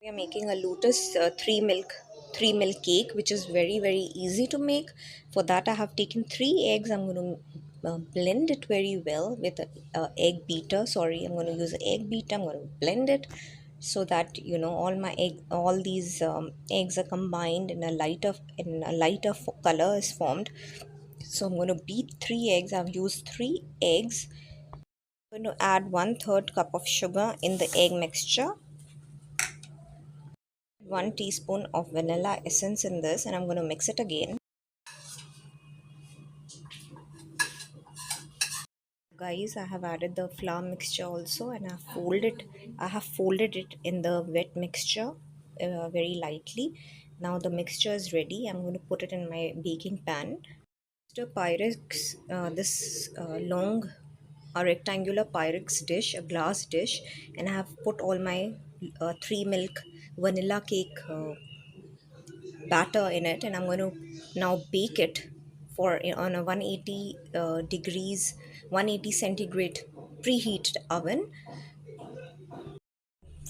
We are making a lotus three milk cake, which is very easy to make. For that I have taken 3 eggs. I'm going to blend it very well with a egg beater. Sorry, I'm going to use an egg beater. I'm going to blend it so that all these eggs are combined in a lighter color is formed. So I'm going to beat 3 eggs. I've used 3 eggs. I'm going to add 1/3 cup of sugar in the egg mixture, 1 teaspoon of vanilla essence in this, and I'm going to mix it again. Guys, I have added the flour mixture also, and I have folded it in the wet mixture very lightly. Now the mixture is ready. I'm going to put it in my baking pan. The pyrex this long a rectangular pyrex dish, a glass dish, and I have put all my 3 milk vanilla cake batter in it, and I'm going to now bake it for on a 180 degrees 180 centigrade preheated oven.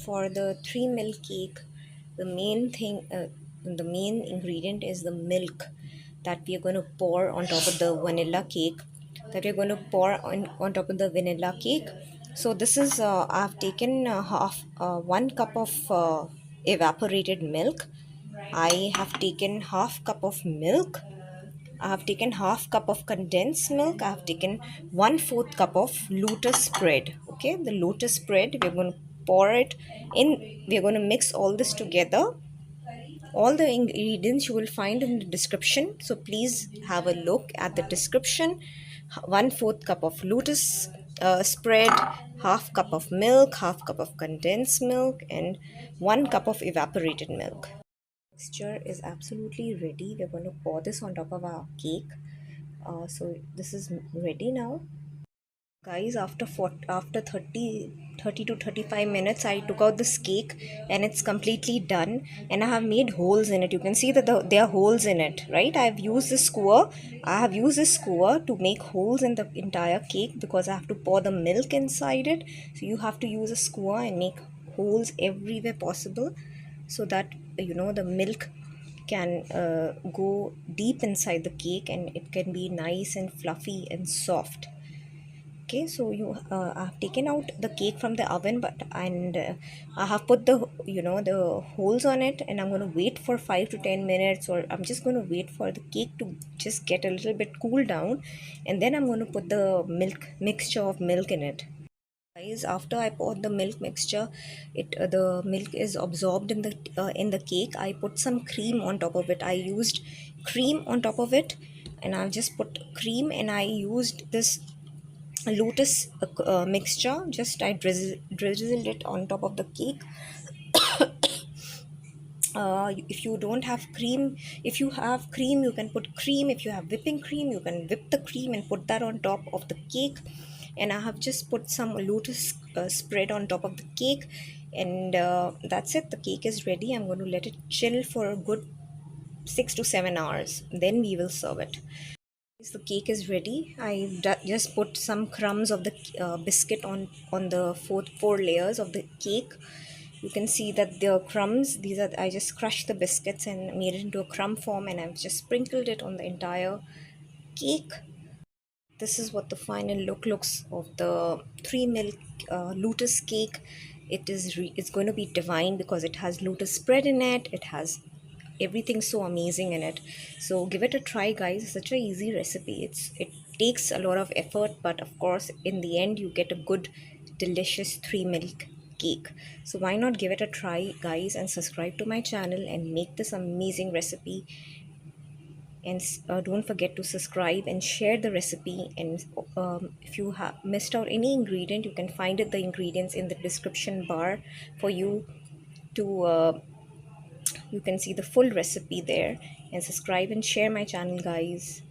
For the 3 milk cake, the main ingredient is the milk that we are going to pour on top of the vanilla cake on top of the vanilla cake. So this is I've taken half 1 cup of evaporated milk. I have taken half cup of milk. I have taken half cup of condensed milk. I have taken 1/4 cup of lotus spread. Okay, the lotus spread, we're going to pour it in. We're going to mix all this together. All the ingredients you will find in the description. So please have a look at the description. 1/4 cup of lotus spread, half cup of milk, half cup of condensed milk, and 1 cup of evaporated milk. Mixture is absolutely ready. We're going to pour this on top of our cake. So this is ready now. Guys, after 30 to 35 minutes, I took out this cake and it's completely done. And I have made holes in it. You can see that there are holes in it, right? I have used this skewer. I have used this skewer to make holes in the entire cake because I have to pour the milk inside it. So you have to use a skewer and make holes everywhere possible so that the milk can go deep inside the cake and it can be nice and fluffy and soft. Okay, so I have taken out the cake from the oven, but I have put the holes on it, and I'm going to wait for 5 to 10 minutes, or I'm just going to wait for the cake to just get a little bit cool down, and then I'm going to put the mixture of milk in it. Guys, after I poured the milk mixture, the milk is absorbed in the cake. I put some cream on top of it. I used cream on top of it, and I've just put cream, and I used this lotus mixture. Just I drizzled it on top of the cake. If you don't have cream, if you have cream, you can put cream. If you have whipping cream, you can whip the cream and put that on top of the cake. And I have just put some lotus spread on top of the cake, and that's it. The cake is ready. I'm going to let it chill for a good 6 to 7 hours, then we will serve it. The cake is ready. I just put some crumbs of the biscuit on the four layers of the cake. You can see that the crumbs, these are, I just crushed the biscuits and made it into a crumb form, and I've just sprinkled it on the entire cake. This is what the final look looks of the 3 milk lotus cake. It's going to be divine because it has lotus spread in it. It has everything so amazing in it. So give it a try, guys. It's such a easy recipe. It takes a lot of effort, but of course in the end you get a good delicious 3 milk cake. So why not give it a try, guys, and subscribe to my channel and make this amazing recipe. And don't forget to subscribe and share the recipe. And if you have missed out any ingredient, you can find the ingredients in the description bar for you to you can see the full recipe there. And subscribe and share my channel, guys.